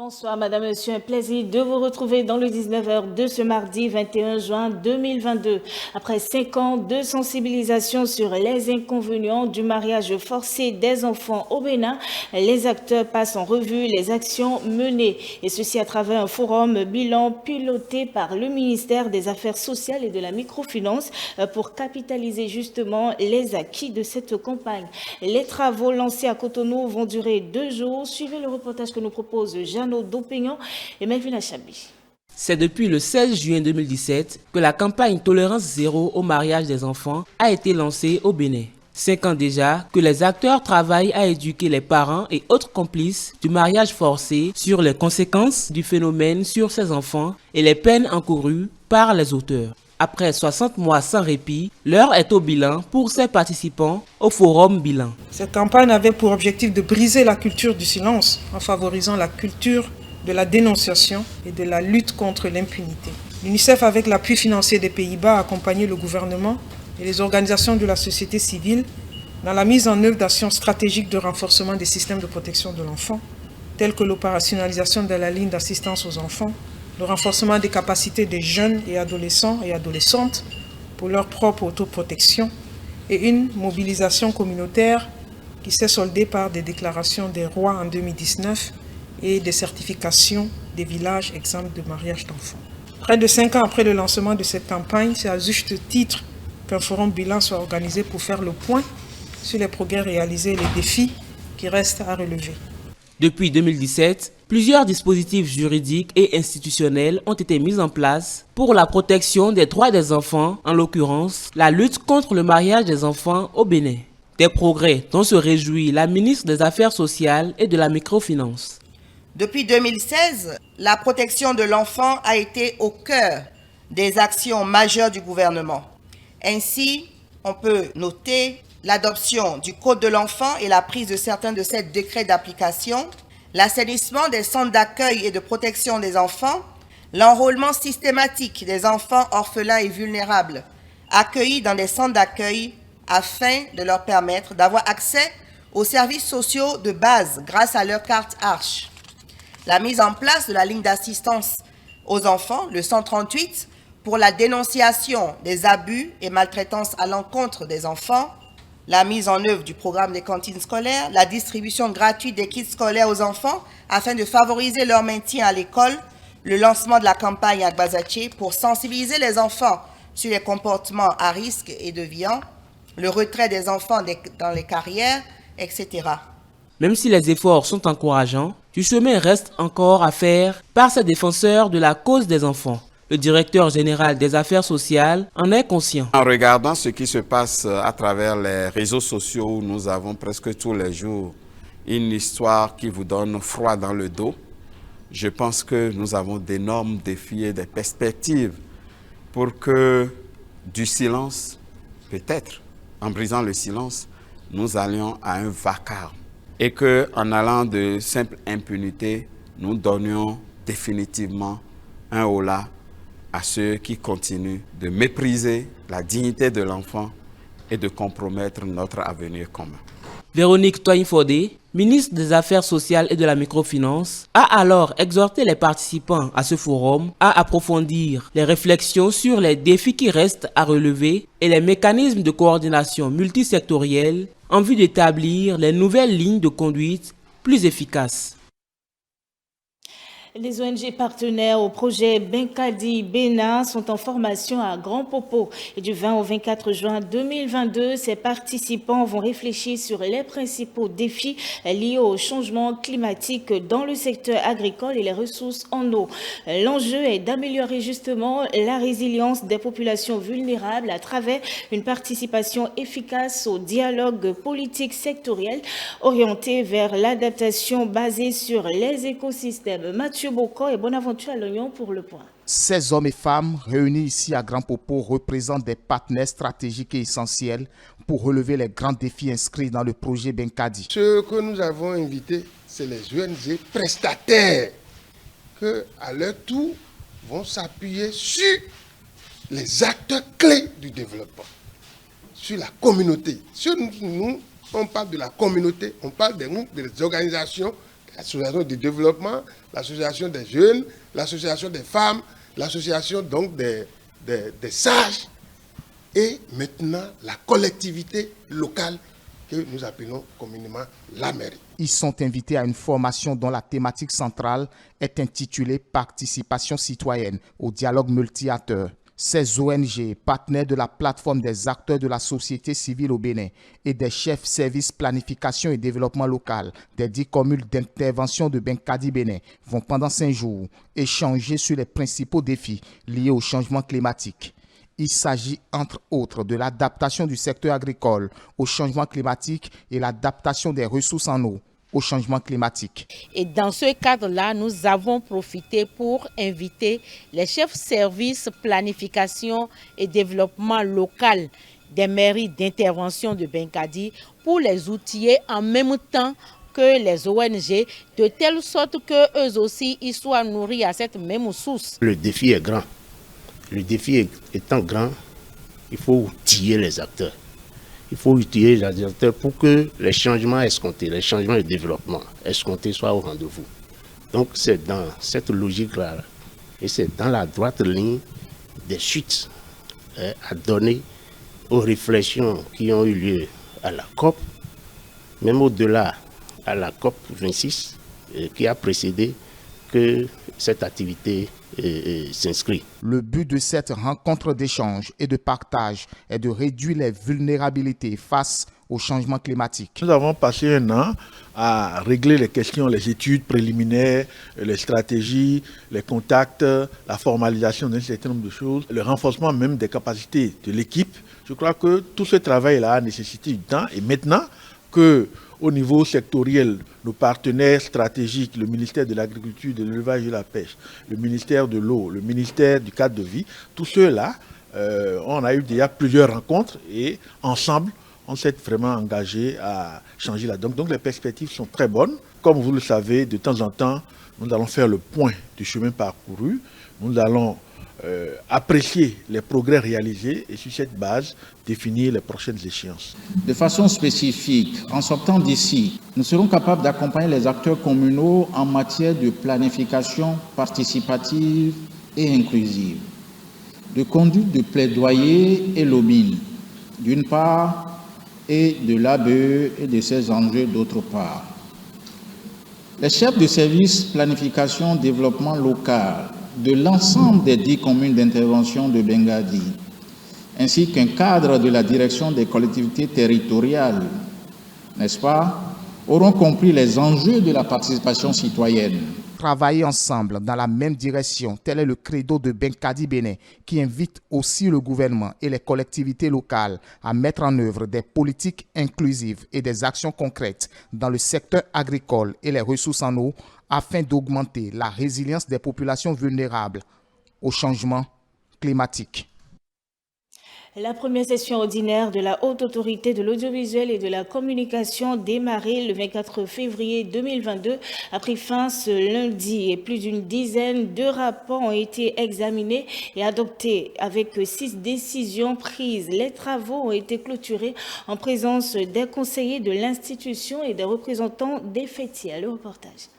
Bonsoir Madame, Monsieur, un plaisir de vous retrouver dans le 19h de ce mardi 21 juin 2022. Après 5 ans de sensibilisation sur les inconvénients du mariage forcé des enfants au Bénin, les acteurs passent en revue les actions menées, et ceci à travers un forum bilan piloté par le ministère des Affaires sociales et de la microfinance pour capitaliser justement les acquis de cette campagne. Les travaux lancés à Cotonou vont durer 2 jours. Suivez le reportage que nous propose Jeannot Dopignon et Melvin Achabi. C'est depuis le 16 juin 2017 que la campagne Tolérance Zéro au mariage des enfants a été lancée au Bénin. 5 ans déjà que les acteurs travaillent à éduquer les parents et autres complices du mariage forcé sur les conséquences du phénomène sur ces enfants et les peines encourues par les auteurs. Après 60 mois sans répit, l'heure est au bilan pour ces participants au forum bilan. Cette campagne avait pour objectif de briser la culture du silence en favorisant la culture de la dénonciation et de la lutte contre l'impunité. L'UNICEF, avec l'appui financier des Pays-Bas, a accompagné le gouvernement et les organisations de la société civile dans la mise en œuvre d'actions stratégiques de renforcement des systèmes de protection de l'enfant, telles que l'opérationnalisation de la ligne d'assistance aux enfants, le renforcement des capacités des jeunes et adolescents et adolescentes pour leur propre autoprotection et une mobilisation communautaire qui s'est soldée par des déclarations des rois en 2019 et des certifications des villages exempts de mariage d'enfants. Près de 5 ans après le lancement de cette campagne, c'est à juste titre qu'un forum bilan soit organisé pour faire le point sur les progrès réalisés et les défis qui restent à relever. Depuis 2017, plusieurs dispositifs juridiques et institutionnels ont été mis en place pour la protection des droits des enfants, en l'occurrence la lutte contre le mariage des enfants au Bénin. Des progrès dont se réjouit la ministre des Affaires sociales et de la microfinance. Depuis 2016, la protection de l'enfant a été au cœur des actions majeures du gouvernement. Ainsi, on peut noter l'adoption du Code de l'enfant et la prise de certains de ses décrets d'application, l'assainissement des centres d'accueil et de protection des enfants, l'enrôlement systématique des enfants orphelins et vulnérables accueillis dans des centres d'accueil afin de leur permettre d'avoir accès aux services sociaux de base grâce à leur carte Arche. La mise en place de la ligne d'assistance aux enfants, le 138, pour la dénonciation des abus et maltraitances à l'encontre des enfants, la mise en œuvre du programme des cantines scolaires, la distribution gratuite des kits scolaires aux enfants afin de favoriser leur maintien à l'école, le lancement de la campagne Agbazaché pour sensibiliser les enfants sur les comportements à risque et déviants, le retrait des enfants dans les carrières, etc. Même si les efforts sont encourageants, du chemin reste encore à faire par ces défenseurs de la cause des enfants. Le directeur général des affaires sociales en est conscient. En regardant ce qui se passe à travers les réseaux sociaux, où nous avons presque tous les jours une histoire qui vous donne froid dans le dos, je pense que nous avons d'énormes défis et des perspectives pour que du silence, peut-être, en brisant le silence, nous allions à un vacarme. Et qu'en allant de simple impunité, nous donnions définitivement un holà à ceux qui continuent de mépriser la dignité de l'enfant et de compromettre notre avenir commun. Véronique Toyin-Fodé, ministre des Affaires sociales et de la microfinance, a alors exhorté les participants à ce forum à approfondir les réflexions sur les défis qui restent à relever et les mécanismes de coordination multisectorielle en vue d'établir les nouvelles lignes de conduite plus efficaces. Les ONG partenaires au projet Benkadi Bénin sont en formation à Grand Popo. Et du 20 au 24 juin 2022, ces participants vont réfléchir sur les principaux défis liés au changement climatique dans le secteur agricole et les ressources en eau. L'enjeu est d'améliorer justement la résilience des populations vulnérables à travers une participation efficace au dialogue politique sectoriel orienté vers l'adaptation basée sur les écosystèmes. Mathieu Boko et Bonaventure à l'Oignon pour le point. Ces hommes et femmes réunis ici à Grand Popo représentent des partenaires stratégiques et essentiels pour relever les grands défis inscrits dans le projet Benkadi. Ceux que nous avons invités, c'est les ONG prestataires qui, à leur tour, vont s'appuyer sur les acteurs clés du développement, sur la communauté. Sur nous, on parle de la communauté, on parle des organisations l'association du développement, l'association des jeunes, l'association des femmes, l'association donc des sages et maintenant la collectivité locale que nous appelons communément la mairie. Ils sont invités à une formation dont la thématique centrale est intitulée « Participation citoyenne au dialogue multi-acteurs ». Ces ONG, partenaires de la plateforme des acteurs de la société civile au Bénin et des chefs services planification et développement local des 10 communes d'intervention de Benkadi Bénin, vont pendant 5 jours échanger sur les principaux défis liés au changement climatique. Il s'agit entre autres de l'adaptation du secteur agricole au changement climatique et l'adaptation des ressources en eau au changement climatique. Et dans ce cadre-là, nous avons profité pour inviter les chefs services planification et développement local des mairies d'intervention de Benkadi pour les outiller en même temps que les ONG, de telle sorte qu'eux aussi ils soient nourris à cette même source. Le défi est grand. Le défi étant grand, il faut outiller les acteurs. Il faut utiliser les acteurs pour que les changements escomptés, les changements de développement escomptés soient au rendez-vous. Donc c'est dans cette logique-là et c'est dans la droite ligne des suites à donner aux réflexions qui ont eu lieu à la COP, même au-delà à la COP 26 qui a précédé que cette activité s'inscrit. Le but de cette rencontre d'échange et de partage est de réduire les vulnérabilités face au changement climatique. Nous avons passé un an à régler les questions, les études préliminaires, les stratégies, les contacts, la formalisation d'un certain nombre de choses, le renforcement même des capacités de l'équipe. Je crois que tout ce travail-là a nécessité du temps et maintenant que au niveau sectoriel, nos partenaires stratégiques, le ministère de l'Agriculture, de l'Élevage et de la Pêche, le ministère de l'Eau, le ministère du Cadre de Vie, tous ceux-là, on a eu déjà plusieurs rencontres et ensemble, on s'est vraiment engagé à changer la donne. Donc les perspectives sont très bonnes. Comme vous le savez, de temps en temps, nous allons faire le point du chemin parcouru. Nous allons apprécier les progrès réalisés et sur cette base définir les prochaines échéances. De façon spécifique, en sortant d'ici, nous serons capables d'accompagner les acteurs communaux en matière de planification participative et inclusive, de conduite de plaidoyer et lobbying, d'une part, et de l'ABE et de ses enjeux d'autre part. Les chefs de service planification développement local de l'ensemble des 10 communes d'intervention de Benkadi, ainsi qu'un cadre de la direction des collectivités territoriales, n'est-ce pas, auront compris les enjeux de la participation citoyenne. Travailler ensemble dans la même direction, tel est le credo de Benkadi Bénin, qui invite aussi le gouvernement et les collectivités locales à mettre en œuvre des politiques inclusives et des actions concrètes dans le secteur agricole et les ressources en eau afin d'augmenter la résilience des populations vulnérables au changement climatique. La première session ordinaire de la Haute Autorité de l'Audiovisuel et de la Communication démarrée le 24 février 2022 a pris fin ce lundi et plus d'une dizaine de rapports ont été examinés et adoptés avec 6 décisions prises. Les travaux ont été clôturés en présence des conseillers de l'institution et des représentants des fêtiers. Le reportage.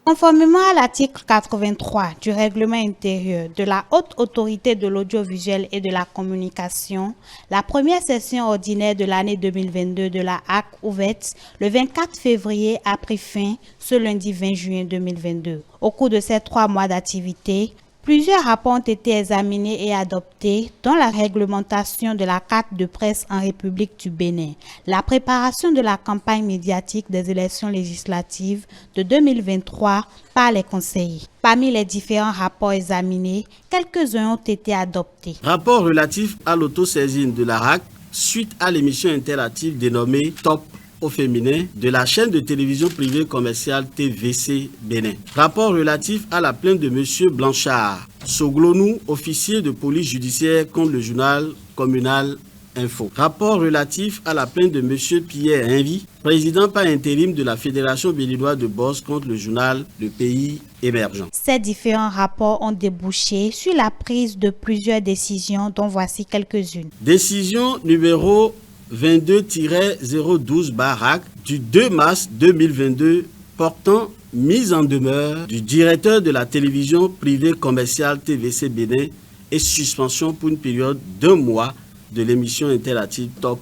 Conformément à l'article 83 du règlement intérieur de la Haute Autorité de l'Audiovisuel et de la Communication, la première session ordinaire de l'année 2022 de la HAC ouverte le 24 février a pris fin ce lundi 20 juin 2022. Au cours de ces 3 mois d'activité, plusieurs rapports ont été examinés et adoptés, dont la réglementation de la carte de presse en République du Bénin, la préparation de la campagne médiatique des élections législatives de 2023 par les conseillers. Parmi les différents rapports examinés, quelques-uns ont été adoptés. Rapport relatif à l'autosaisine de la HAC suite à l'émission interactive dénommée Top au féminin de la chaîne de télévision privée commerciale TVC Bénin. Rapport relatif à la plainte de M. Blanchard Soglonou, officier de police judiciaire contre le journal communal Info. Rapport relatif à la plainte de M. Pierre Envy, président par intérim de la Fédération béninoise de boxe contre le journal Le Pays émergent. Ces différents rapports ont débouché sur la prise de plusieurs décisions, dont voici quelques-unes. Décision numéro 22-012 Barak du 2 mars 2022 portant mise en demeure du directeur de la télévision privée commerciale TVC Bénin et suspension pour une période d'1 mois de l'émission interactive Top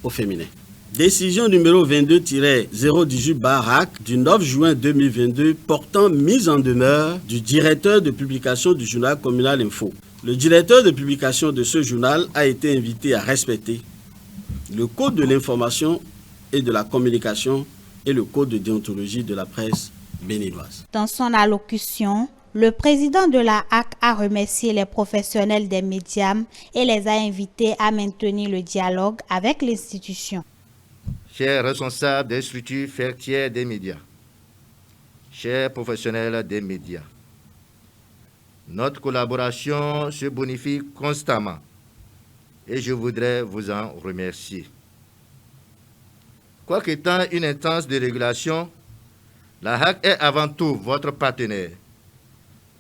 au féminin. Décision numéro 22-018/RAC du 9 juin 2022 portant mise en demeure du directeur de publication du journal communal Info. Le directeur de publication de ce journal a été invité à respecter le code de l'information et de la communication et le code de déontologie de la presse béninoise. Dans son allocution, le président de la HAC a remercié les professionnels des médias et les a invités à maintenir le dialogue avec l'institution. Chers responsables des structures fertières des médias, chers professionnels des médias, notre collaboration se bonifie constamment et je voudrais vous en remercier. Quoique étant une instance de régulation, la HAC est avant tout votre partenaire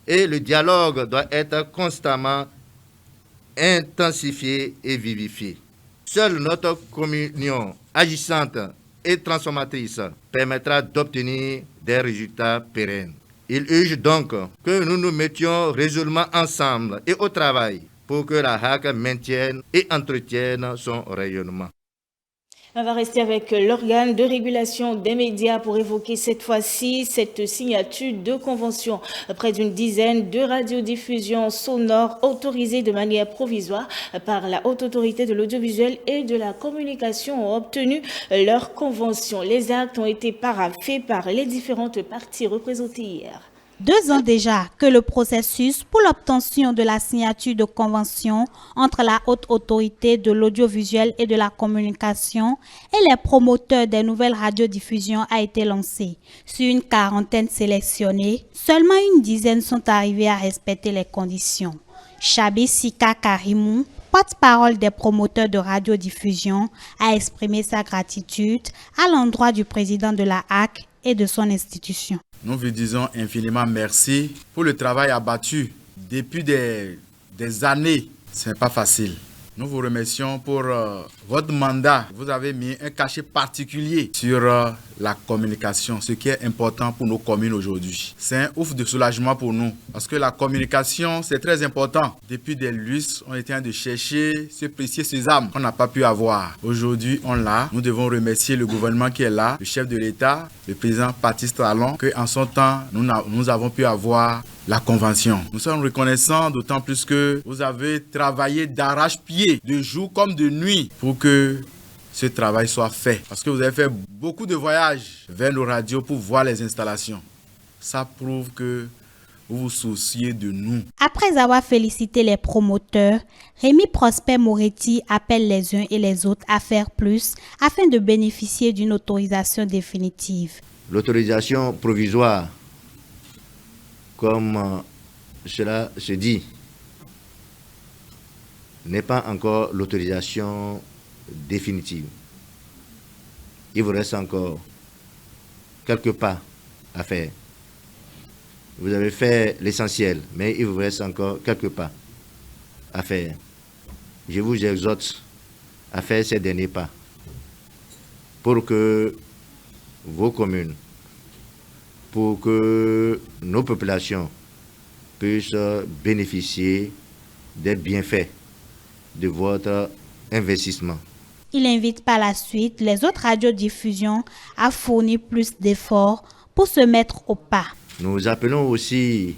et le dialogue doit être constamment intensifié et vivifié. Seule notre communion agissante et transformatrice permettra d'obtenir des résultats pérennes. Il urge donc que nous nous mettions résolument ensemble et au travail pour que la HAC maintienne et entretienne son rayonnement. On va rester avec l'organe de régulation des médias pour évoquer cette fois-ci cette signature de convention. Près d'une dizaine de radiodiffusions sonores autorisées de manière provisoire par la Haute Autorité de l'Audiovisuel et de la Communication ont obtenu leur convention. Les actes ont été paraphés par les différentes parties représentées hier. 2 ans déjà que le processus pour l'obtention de la signature de convention entre la Haute Autorité de l'Audiovisuel et de la Communication et les promoteurs des nouvelles radiodiffusions a été lancé. Sur une quarantaine sélectionnée, seulement une dizaine sont arrivés à respecter les conditions. Chabi Sika Karimou, porte-parole des promoteurs de radiodiffusion, a exprimé sa gratitude à l'endroit du président de la HAC et de son institution. Nous vous disons infiniment merci pour le travail abattu depuis des années. Ce n'est pas facile. Nous vous remercions pour votre mandat. Vous avez mis un cachet particulier sur la communication, ce qui est important pour nos communes aujourd'hui. C'est un ouf de soulagement pour nous, parce que la communication, c'est très important. Depuis des lustres, on était en train de chercher ce précieux sésame qu'on n'a pas pu avoir. Aujourd'hui, on l'a. Nous devons remercier le gouvernement qui est là, le chef de l'État, le président Patrice Talon, qu'en son temps, nous avons pu avoir la convention. Nous sommes reconnaissants, d'autant plus que vous avez travaillé d'arrache-pied, de jour comme de nuit, pour que ce travail soit fait. Parce que vous avez fait beaucoup de voyages vers nos radios pour voir les installations. Ça prouve que vous vous souciez de nous. Après avoir félicité les promoteurs, Rémi Prosper Moretti appelle les uns et les autres à faire plus afin de bénéficier d'une autorisation définitive. L'autorisation provisoire, comme cela se dit, n'est pas encore l'autorisation définitive. Il vous reste encore quelques pas à faire. Vous avez fait l'essentiel, mais il vous reste encore quelques pas à faire. Je vous exhorte à faire ces derniers pas pour que vos communes, pour que nos populations puissent bénéficier des bienfaits de votre investissement. Il invite par la suite les autres radiodiffusions à fournir plus d'efforts pour se mettre au pas. Nous appelons aussi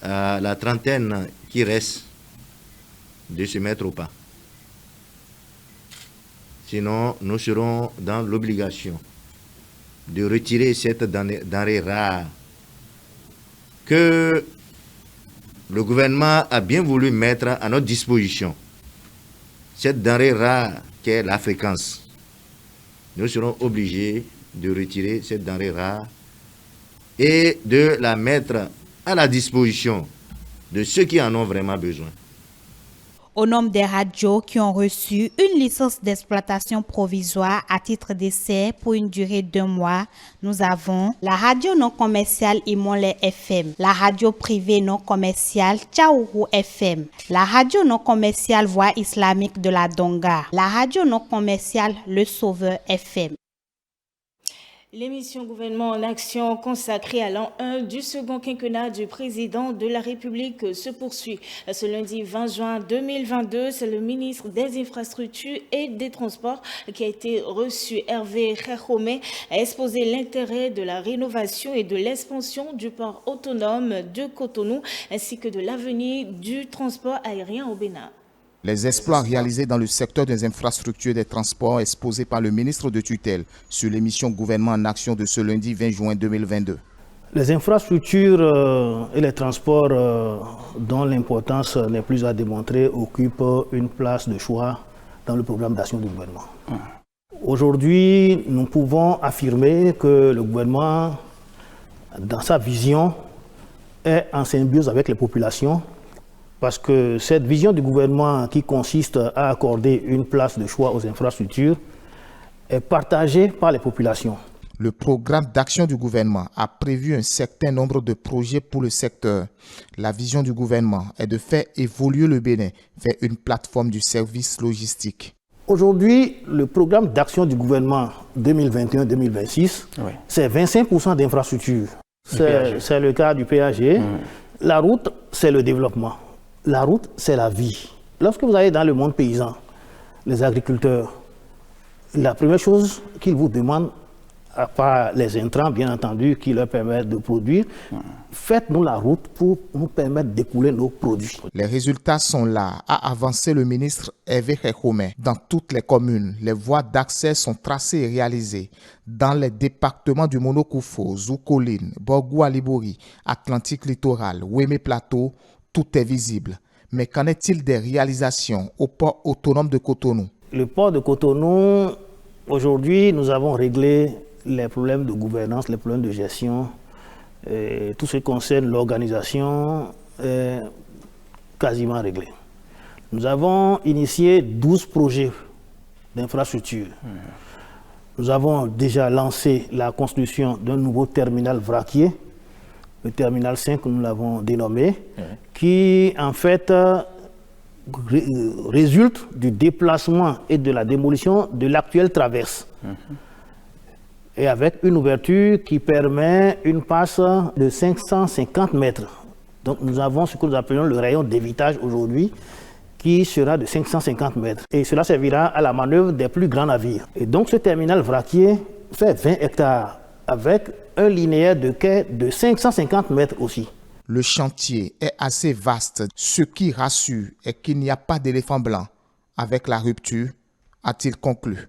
à la trentaine qui reste de se mettre au pas. Sinon, nous serons dans l'obligation de retirer cette denrée rare que le gouvernement a bien voulu mettre à notre disposition. Cette denrée rare qu'est la fréquence. Nous serons obligés de retirer cette denrée rare et de la mettre à la disposition de ceux qui en ont vraiment besoin. Au nombre des radios qui ont reçu une licence d'exploitation provisoire à titre d'essai pour une durée d'1 mois, nous avons la radio non commerciale Imolé FM, la radio privée non commerciale Tchaourou FM, la radio non commerciale Voix islamique de la Donga, la radio non commerciale Le Sauveur FM. L'émission Gouvernement en action consacrée à l'an 1 du second quinquennat du président de la République se poursuit. Ce lundi 20 juin 2022, c'est le ministre des Infrastructures et des Transports qui a été reçu. Hervé Khékhomé a exposé l'intérêt de la rénovation et de l'expansion du port autonome de Cotonou ainsi que de l'avenir du transport aérien au Bénin. Les exploits réalisés dans le secteur des infrastructures et des transports exposés par le ministre de tutelle sur l'émission Gouvernement en action de ce lundi 20 juin 2022. Les infrastructures et les transports dont l'importance n'est plus à démontrer occupent une place de choix dans le programme d'action du gouvernement. Aujourd'hui, nous pouvons affirmer que le gouvernement, dans sa vision, est en symbiose avec les populations. Parce que cette vision du gouvernement qui consiste à accorder une place de choix aux infrastructures est partagée par les populations. Le programme d'action du gouvernement a prévu un certain nombre de projets pour le secteur. La vision du gouvernement est de faire évoluer le Bénin vers une plateforme du service logistique. Aujourd'hui, le programme d'action du gouvernement 2021-2026, c'est 25% d'infrastructures. C'est le cas du PAG. La route, c'est le développement. La route, c'est la vie. Lorsque vous allez dans le monde paysan, les agriculteurs, la première chose qu'ils vous demandent, à part les intrants, bien entendu, qui leur permettent de produire, faites-nous la route pour nous permettre d'écouler nos produits. Les résultats sont là, a avancé le ministre Hervé Khékhomé. Dans toutes les communes, les voies d'accès sont tracées et réalisées. Dans les départements du Monokoufo, Zoukoline, Borgou-Alibori, Atlantique Littoral, Ouémé Plateau, tout est visible. Mais qu'en est-il des réalisations au port autonome de Cotonou? Le port de Cotonou, aujourd'hui, nous avons réglé les problèmes de gouvernance, les problèmes de gestion. Tout ce qui concerne l'organisation est quasiment réglé. Nous avons initié 12 projets d'infrastructure. Nous avons déjà lancé la construction d'un nouveau terminal vraquier, le terminal 5, nous l'avons dénommé, qui en fait résulte du déplacement et de la démolition de l'actuelle traverse. Et avec une ouverture qui permet une passe de 550 mètres. Donc nous avons ce que nous appelons le rayon d'évitage aujourd'hui, qui sera de 550 mètres. Et cela servira à la manœuvre des plus grands navires. Et donc ce terminal vraquier fait 20 hectares avec un linéaire de quai de 550 mètres aussi. Le chantier est assez vaste. Ce qui rassure est qu'il n'y a pas d'éléphant blanc. Avec la rupture, a-t-il conclu.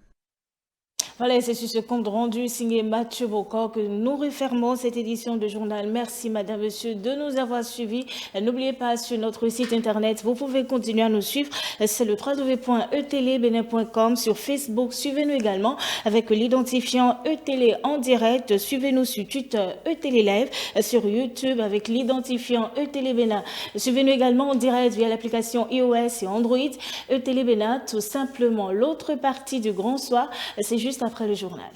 Voilà, c'est sur ce compte rendu signé Mathieu Bocor que nous refermons cette édition de journal. Merci madame, monsieur de nous avoir suivis. N'oubliez pas, sur notre site internet, vous pouvez continuer à nous suivre. C'est le www.etelebenin.com. Sur Facebook, suivez-nous également avec l'identifiant eTélé en direct. Suivez-nous sur Twitter, eTélé Live. Sur YouTube avec l'identifiant eTélé Bénin. Suivez-nous également en direct via l'application iOS et Android. eTélé Bénin, tout simplement. L'autre partie du Grand Soir, c'est juste après le journal.